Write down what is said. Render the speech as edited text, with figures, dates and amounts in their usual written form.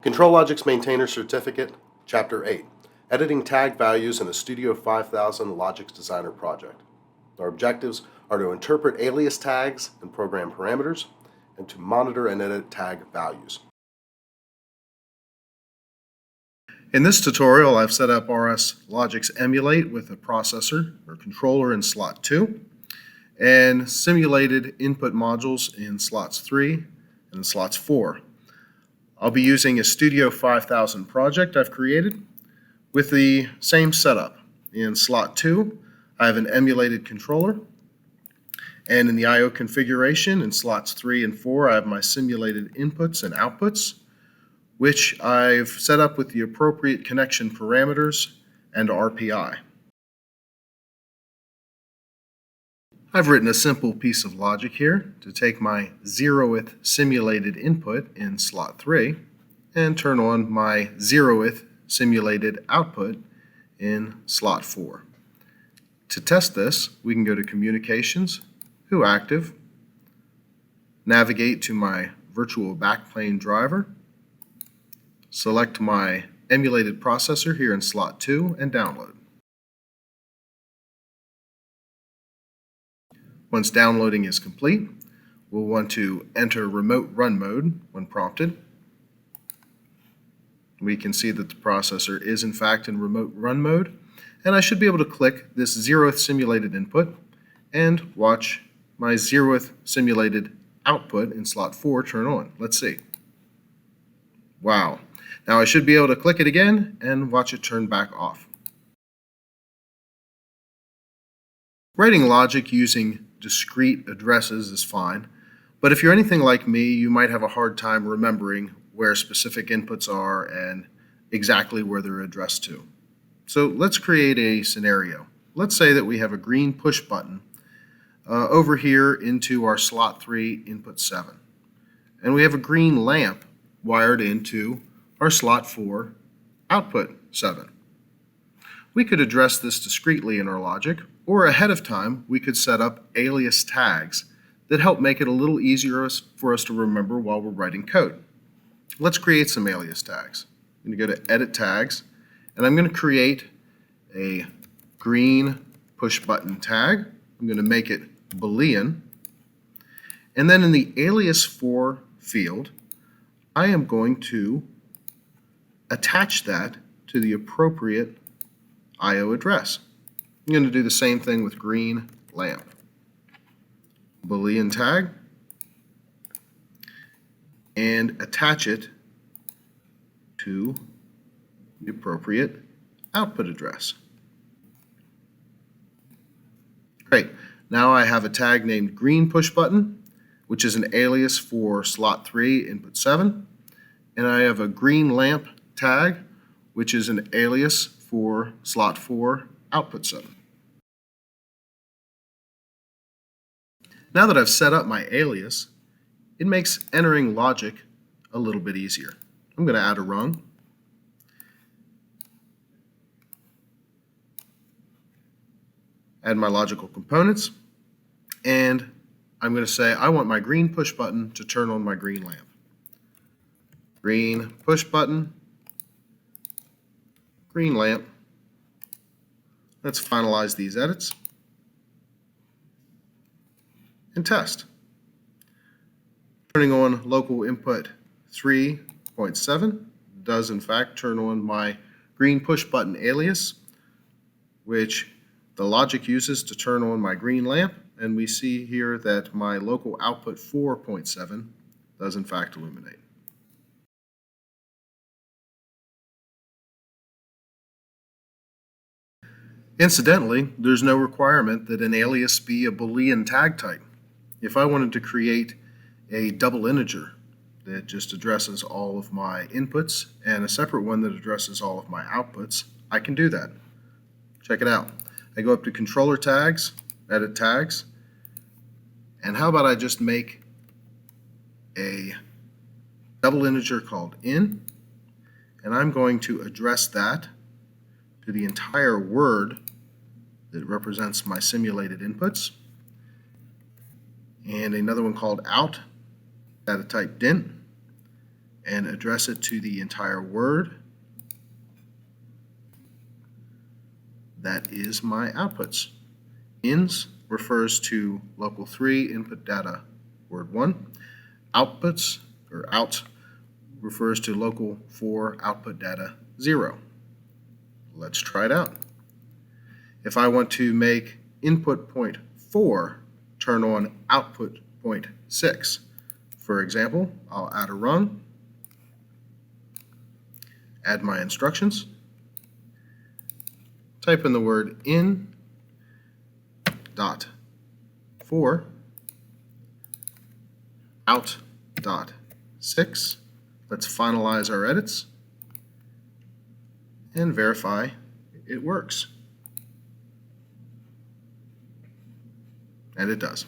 Control Logic's Maintainer Certificate, Chapter 8, Editing Tag Values in a Studio 5000 Logix Designer Project. Our objectives are to interpret alias tags and program parameters, and to monitor and edit tag values. In this tutorial, I've set up RS Logix Emulate with a processor or controller in slot 2, and simulated input modules in slots 3 and slots 4. I'll be using a Studio 5000 project I've created with the same setup. In slot 2, I have an emulated controller, and in the I/O configuration in slots 3 and 4, I have my simulated inputs and outputs, which I've set up with the appropriate connection parameters and RPI. I've written a simple piece of logic here to take my 0th simulated input in slot 3 and turn on my 0th simulated output in slot 4. To test this, we can go to Communications, Who Active, navigate to my virtual backplane driver, select my emulated processor here in slot 2 and download. Once downloading is complete, we'll want to enter remote run mode when prompted. We can see that the processor is in fact in remote run mode, and I should be able to click this 0th simulated input and watch my 0th simulated output in slot 4 turn on. Let's see. Wow. Now I should be able to click it again and watch it turn back off. Writing logic using discrete addresses is fine, but if you're anything like me, you might have a hard time remembering where specific inputs are and exactly where they're addressed to. So let's create a scenario. Let's say that we have a green push button over here into our slot 3 input 7, and we have a green lamp wired into our slot 4 output 7. We could address this discretely in our logic, or ahead of time we could set up alias tags that help make it a little easier for us to remember while we're writing code. Let's create some alias tags. I'm going to go to Edit Tags, and I'm going to create a green push button tag. I'm going to make it Boolean, and then in the alias for field, I am going to attach that to the appropriate I/O address. I'm going to do the same thing with green lamp. Boolean tag, and attach it to the appropriate output address. Great. Now I have a tag named green push button, which is an alias for slot 3 input 7, and I have a green lamp tag, which is an alias for slot 4 output 7. Now that I've set up my alias, it makes entering logic a little bit easier. I'm going to add a rung. Add my logical components, and I'm going to say I want my green push button to turn on my green lamp. Green push button, green lamp. Let's finalize these edits and test. Turning on local input 3.7 does in fact turn on my green push button alias, which the logic uses to turn on my green lamp, and we see here that my local output 4.7 does in fact illuminate. Incidentally, there's no requirement that an alias be a Boolean tag type. If I wanted to create a double integer that just addresses all of my inputs and a separate one that addresses all of my outputs, I can do that. Check it out. I go up to Controller Tags, Edit Tags, and how about I just make a double integer called in, and I'm going to address that to the entire word that represents my simulated inputs, and another one called out, data type DINT, and address it to the entire word. That is my outputs. Ins refers to local 3 input data word 1. Outputs or out refers to local 4 output data 0. Let's try it out. If I want to make input point 4 turn on output point 6, for example, I'll add a rung, add my instructions, type in the word in dot 4 out dot 6. Let's finalize our edits and verify it works. And it does.